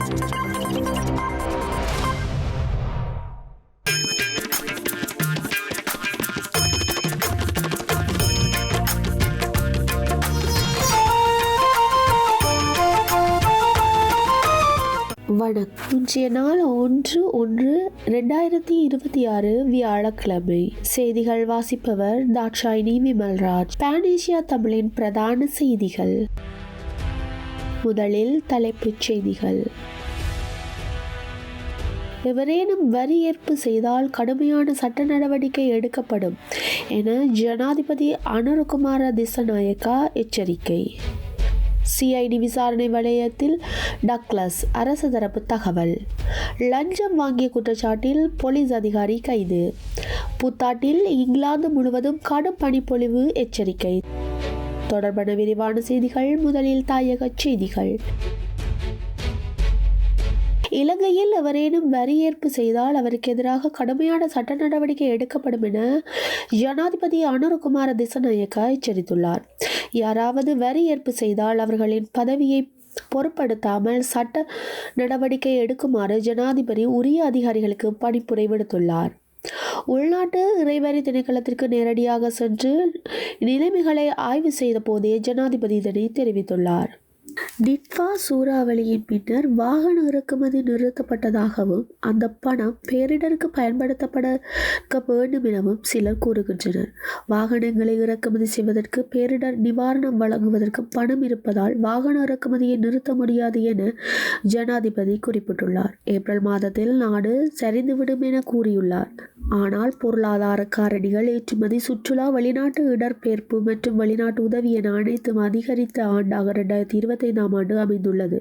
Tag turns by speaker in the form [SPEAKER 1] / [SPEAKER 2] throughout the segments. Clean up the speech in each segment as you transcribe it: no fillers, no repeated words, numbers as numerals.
[SPEAKER 1] வணக்கம். இன்றைய நாள் 1/1/2026 வியாழக்கிழமை. செய்திகள் வாசிப்பவர் தாட்சாயினி விமல்ராஜ். பானேசியா தமிழின் பிரதான செய்திகள். முதலில் தலைப்புச் செய்திகள். எவரேனும் வரி ஏற்பு செய்தால் கடுமையான சட்ட நடவடிக்கை எடுக்கப்படும் என ஜனாதிபதி அனுரகுமார திஸநாயக்கா எச்சரிக்கை. சிஐடி விசாரணை வலயத்தில் டக்ளஸ் அரசு தரப்பு தகவல். லஞ்சம் வாங்கிய குற்றச்சாட்டில் போலீஸ் அதிகாரி கைது. புத்தாட்டில் இங்கிலாந்து முழுவதும் கடும் பனிப்பொழிவு எச்சரிக்கை. தொடர்பான விரிவான செய்திகள். முதலில் தாயக செய்திகள். இலங்கையில் எவரேனும் வரி ஏற்பு செய்தால் அவருக்கு எதிராக கடுமையான சட்ட நடவடிக்கை எடுக்கப்படும் என ஜனாதிபதி அனுரகுமார திஸநாயக்கா எச்சரித்துள்ளார். யாராவது வரி ஏற்பு செய்தால் அவர்களின் பதவியை பொருட்படுத்தாமல் சட்ட நடவடிக்கை எடுக்குமாறு ஜனாதிபதி உரிய அதிகாரிகளுக்கு பணிப்புரை விடுத்துள்ளார். உள்நாட்டு இறைவரி திணைக்களத்திற்கு நேரடியாக சென்று நிலைமைகளை ஆய்வு செய்த போதே ஜனாதிபதி இதனை தெரிவித்துள்ளார். டிட்வா சூறாவளியின் பின்னர் வாகன இறக்குமதி நிறுத்தப்பட்டதாகவும் அந்த பணம் பேரிடருக்கு பயன்படுத்தப்பட வேண்டும் எனவும் சிலர் கூறுகின்றனர். வாகனங்களை இறக்குமதி செய்வதற்கு பேரிடர் நிவாரணம் வழங்குவதற்கு பணம் இருப்பதால் வாகன இறக்குமதியை நிறுத்த முடியாது என ஜனாதிபதி குறிப்பிட்டுள்ளார். ஏப்ரல் மாதத்தில் நாடு சரிந்துவிடும் என கூறியுள்ளார். ஆனால் பொருளாதார காரணிகள், ஏற்றுமதி, சுற்றுலா, வெளிநாட்டு இடர்பெயர்ப்பு மற்றும் வெளிநாட்டு உதவி என அனைத்தும் அதிகரித்த ஆண்டாக 2025ஆம் ஆண்டு அமைந்துள்ளது.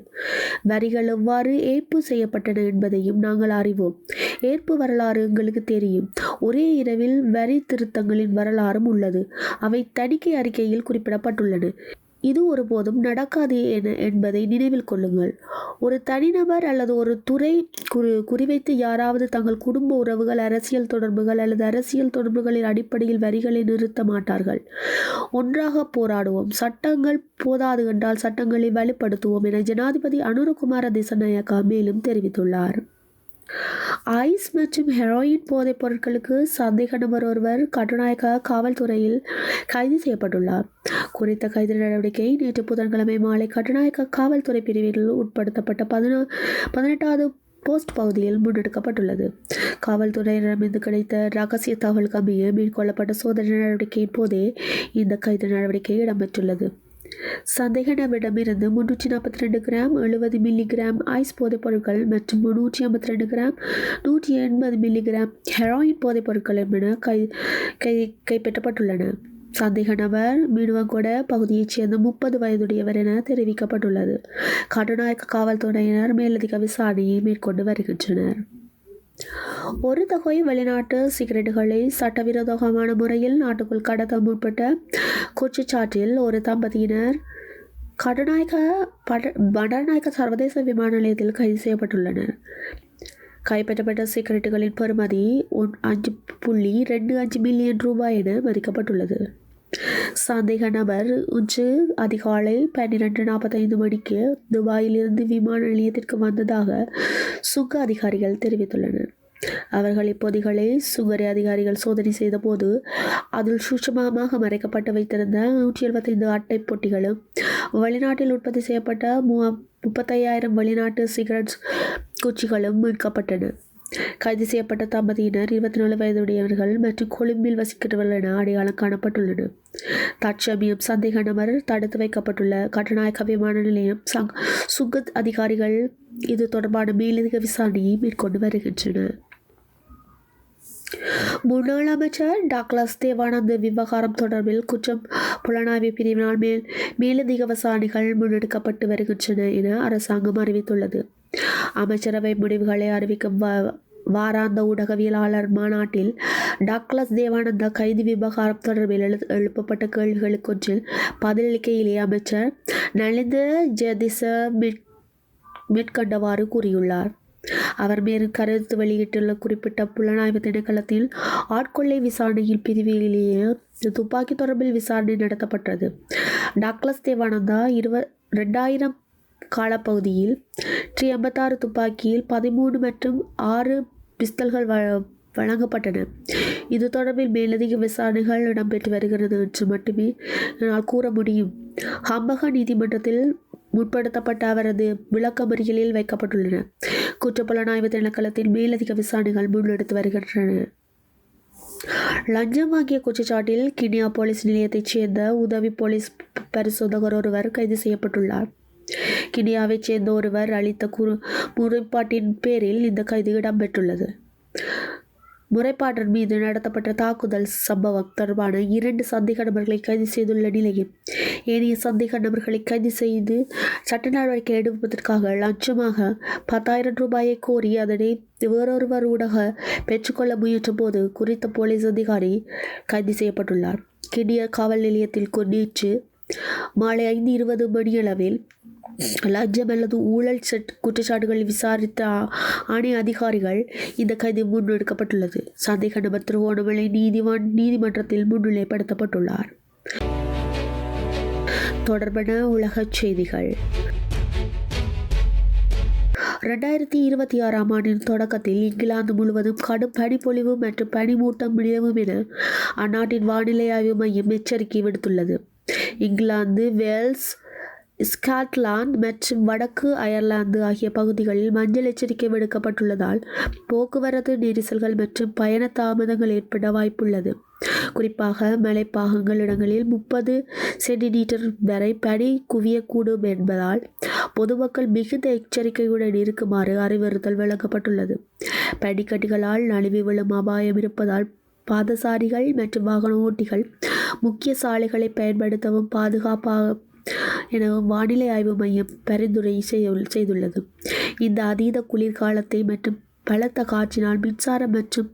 [SPEAKER 1] வரிகள் எவ்வாறு ஏற்பு செய்யப்பட்டன என்பதையும் நாங்கள் அறிவோம். ஏற்பு வரலாறு எங்களுக்கு தெரியும். ஒரே இரவில் வரி திருத்தங்களின் வரலாறும் உள்ளது. அவை தணிக்கை அறிக்கையில் குறிப்பிடப்பட்டுள்ளன. இது ஒருபோதும் நடக்காது என்பதை நினைவில் கொள்ளுங்கள். ஒரு தனிநபர் அல்லது ஒரு துறை குறிவைத்து யாராவது தங்கள் குடும்ப உறவுகள், அரசியல் தொடர்புகள் அல்லது அரசியல் தொடர்புகளின் அடிப்படையில் வரிகளை நிறுத்த மாட்டார்கள். ஒன்றாக போராடுவோம். சட்டங்கள் போதாது என்றால் சட்டங்களை வலுப்படுத்துவோம் என ஜனாதிபதி அனுரகுமார திஸநாயக்கா மேலும் தெரிவித்துள்ளார். ஐஸ் மற்றும் ஹெரோயின் போதைப் பொருட்களுக்கு சந்தேக நபர் ஒருவர் கட்டுநாயக்க காவல்துறையில் கைது செய்யப்பட்டுள்ளார். குறித்த கைது நடவடிக்கை நேற்று புதன்கிழமை மாலை கட்டுநாயக்க காவல்துறை பிரிவில் உட்படுத்தப்பட்ட 18வது போஸ்ட் பகுதியில் முன்னெடுக்கப்பட்டுள்ளது. காவல்துறையினரிடமிருந்து கிடைத்த ரகசிய தகவலுக்கு அமைய மேற்கொள்ளப்பட்ட சோதனை நடவடிக்கையின் போதே இந்த கைது நடவடிக்கை இடம்பெற்றுள்ளது. சந்தேக நபரிடமிருந்து 342 கிராம் 70 மில்லிகிராம் ஐஸ் போதைப் பொருட்கள் மற்றும் 352 கிராம் 180 மில்லிகிராம் ஹெரோயின் போதைப் பொருட்கள் என்பன கைப்பற்றப்பட்டுள்ளன. சந்தேக நபர் மீனுவங்கொட பகுதியைச் சேர்ந்த 30 வயதுடையவர் என தெரிவிக்கப்பட்டுள்ளது. கட்டுநாயக்க காவல்துறையினர் மேலதிக விசாரணையை மேற்கொண்டு வருகின்றனர். ஒரு தொகை வெளிநாட்டு சிகரெட்டுகளை சட்டவிரோதமான முறையில் நாட்டுக்குள் கடத்த முற்பட்ட குற்றச்சாட்டில் ஒரு தம்பதியினர் பண்டரநாயக்க சர்வதேச விமான நிலையத்தில் கைது செய்யப்பட்டுள்ளனர். கைப்பற்றப்பட்ட சிகரெட்டுகளின் பெறுமதி 5.25 மில்லியன் ரூபாய் என மதிக்கப்பட்டுள்ளது. சந்தேக நபர் இன்று அதிகாலை 12:45 மணிக்கு துபாயிலிருந்து விமான நிலையத்திற்கு வந்ததாக சுங்க அதிகாரிகள் தெரிவித்துள்ளனர். அவர்கள் இப்பொதிகளை சுங்கரை அதிகாரிகள் சோதனை செய்த போது அதில் சூட்சமமாக மறைக்கப்பட்டு வைத்திருந்த 175 அட்டை பொட்டிகளும் வெளிநாட்டில் உற்பத்தி செய்யப்பட்ட 35,000 வெளிநாட்டு சிகரெட் குச்சிகளும் மீட்கப்பட்டன. கைது செய்யப்பட்ட தம்பதியினர் 24 வயதுடையவர்கள் மற்றும் கொழும்பில் வசிக்கிறவர்கள் என அடையாளம் காணப்பட்டுள்ளனர். தற்சமயம் சந்தேக நபர் தடுத்து வைக்கப்பட்டுள்ள கட்டுநாயக்க விமான நிலையம் சுங்க அதிகாரிகள் இது தொடர்பான மேலதிக விசாரணையை மேற்கொண்டு வருகின்றனர். முன்னாள் அமைச்சர் டக்ளஸ் தேவானந்த விவகாரம் தொடர்பில் குற்றம் புலனாய்வு பிரிவினால் மேலதிக விசாரணைகள் முன்னெடுக்கப்பட்டு வருகின்றன என அரசாங்கம் அறிவித்துள்ளது. அமைச்சரவை முடிவுகளை அறிவிக்கும் வாராந்த ஊடகவியலாளர் மாநாட்டில் டக்ளஸ் தேவானந்தா கைது விவகாரம் தொடர்பில் எழுப்பப்பட்ட கேள்விகளுக்கொன்றில் பதிலளிக்கையிலேயே அமைச்சர் நலிந்த ஜெயதிச மேற்கண்டவாறு கூறியுள்ளார். அவர் மேலும் கருத்து வெளியிட்டுள்ள குறிப்பிட்ட புலனாய்வு திணைக்களத்தில் ஆட்கொள்ளை விசாரணையில் பிரிவிலேயே துப்பாக்கி தொடர்பில் விசாரணை நடத்தப்பட்டது. டக்ளஸ் தேவானந்தா 2000 காலப்பகுதியில் 86 துப்பாக்கியில் 13 மற்றும் 6 பிஸ்தல்கள் வழங்கப்பட்டன. இது தொடர்பில் மேலதிக விசாரணைகள் இடம்பெற்று வருகிறது என்று மட்டுமே என்னால் கூற முடியும். ஹம்பக நீதிமன்றத்தில் முற்படுத்தப்பட்ட அவரது விளக்கமறியலில் வைக்கப்பட்டுள்ளன. குற்றப்புலனாய்வு திணைக்களத்தின் மேலதிக விசாரணைகள் முன்னெடுத்து வருகின்றன. லஞ்சம் வாங்கிய குற்றச்சாட்டில் கினியா போலீஸ் நிலையத்தைச் சேர்ந்த உதவி போலீஸ் பரிசோதகர் ஒருவர் கைது செய்யப்பட்டுள்ளார். கினியாவைச் சேர்ந்த ஒருவர் அளித்த முறைப்பாட்டின் பேரில் இந்த கைது இடம்பெற்றுள்ளது. முறைப்பாட்டர் மீது நடத்தப்பட்ட தாக்குதல் சம்பவம் தொடர்பான 2 சந்தேக நபர்களை கைது செய்துள்ள நிலையில் ஏனைய சந்தேக நபர்களை கைது செய்து சட்ட நடவடிக்கை எடுப்பதற்காக லஞ்சமாக 10,000 ரூபாயை கோரி அதனை வேறொருவர் ஊடாக பெற்றுக்கொள்ள முயன்ற போது குறித்த போலீஸ் அதிகாரி கைது செய்யப்பட்டுள்ளார். கினியா காவல் நிலையத்தில் நேற்று மாலை 5:20 மணியளவில் லஞ்சம் அல்லது ஊழல் குற்றச்சாட்டுகளை விசாரித்த ஆணைய அதிகாரிகள் இந்த கைது முன்னெடுக்கப்பட்டுள்ளது. சந்தேக நபர் திருகோணமலை நீதிமன்றத்தில் முன்னிலைப்படுத்தப்பட்டுள்ளார். தொடர்பான உலகச் செய்திகள். 2026ஆம் ஆண்டின் தொடக்கத்தில் இங்கிலாந்து முழுவதும் கடும் பனிப்பொழிவு மற்றும் பனிமூட்டம் நிலவும் என அந்நாட்டின் வானிலை ஆய்வு மையம் எச்சரிக்கை விடுத்துள்ளது. இங்கிலாந்து, வேல்ஸ், ஸ்காட்லாந்து மற்றும் வடக்கு அயர்லாந்து ஆகிய பகுதிகளில் மஞ்சள் எச்சரிக்கை விடுக்கப்பட்டுள்ளதால் போக்குவரத்து நெரிசல்கள் மற்றும் பயண தாமதங்கள் ஏற்பட வாய்ப்புள்ளது. குறிப்பாக மலைப்பாகங்கள் இடங்களில் 30 சென்டிமீட்டர் வரை பனி குவியக்கூடும் என்பதால் பொதுமக்கள் மிகுந்த எச்சரிக்கையுடன் இருக்குமாறு அறிவுறுத்தல் வழங்கப்பட்டுள்ளது. பனிக்கட்டிகளால் நழுவி விழும் அபாயம் இருப்பதால் பாதசாரிகள் மற்றும் வாகன ஓட்டிகள் முக்கிய சாலைகளை பயன்படுத்தவும் பாதுகாப்பாக எனவும் வானிலை ஆய்வு மையம் பரிந்துரை செய்துள்ளது. இந்த அதீத குளிர்காலத்தை மற்றும் பலத்த காற்றினால் மின்சாரம் மற்றும்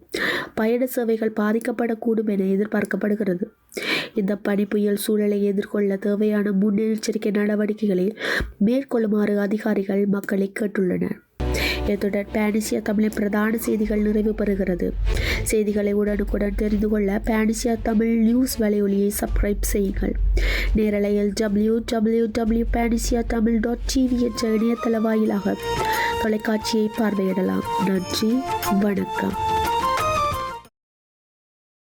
[SPEAKER 1] பயண சேவைகள் பாதிக்கப்படக்கூடும் என எதிர்பார்க்கப்படுகிறது. இந்த பனி புயல் சூழலை எதிர்கொள்ள தேவையான முன்னெச்சரிக்கை நடவடிக்கைகளை மேற்கொள்ளுமாறு அதிகாரிகள் மக்களை கேட்டுள்ளனர். இத்துடன் பேனிசியா தமிழின் பிரதான செய்திகள் நிறைவு பெறுகிறது. செய்திகளை உடனுக்குடன் தெரிந்து கொள்ள பேனிசியா தமிழ் நியூஸ் வலையொலியை சப்ஸ்கிரைப் செய்யுங்கள். நேரலையில் www.panisiatamil.tv என்ற இணையதள வாயிலாக தொலைக்காட்சியை பார்வையிடலாம். நன்றி, வணக்கம்.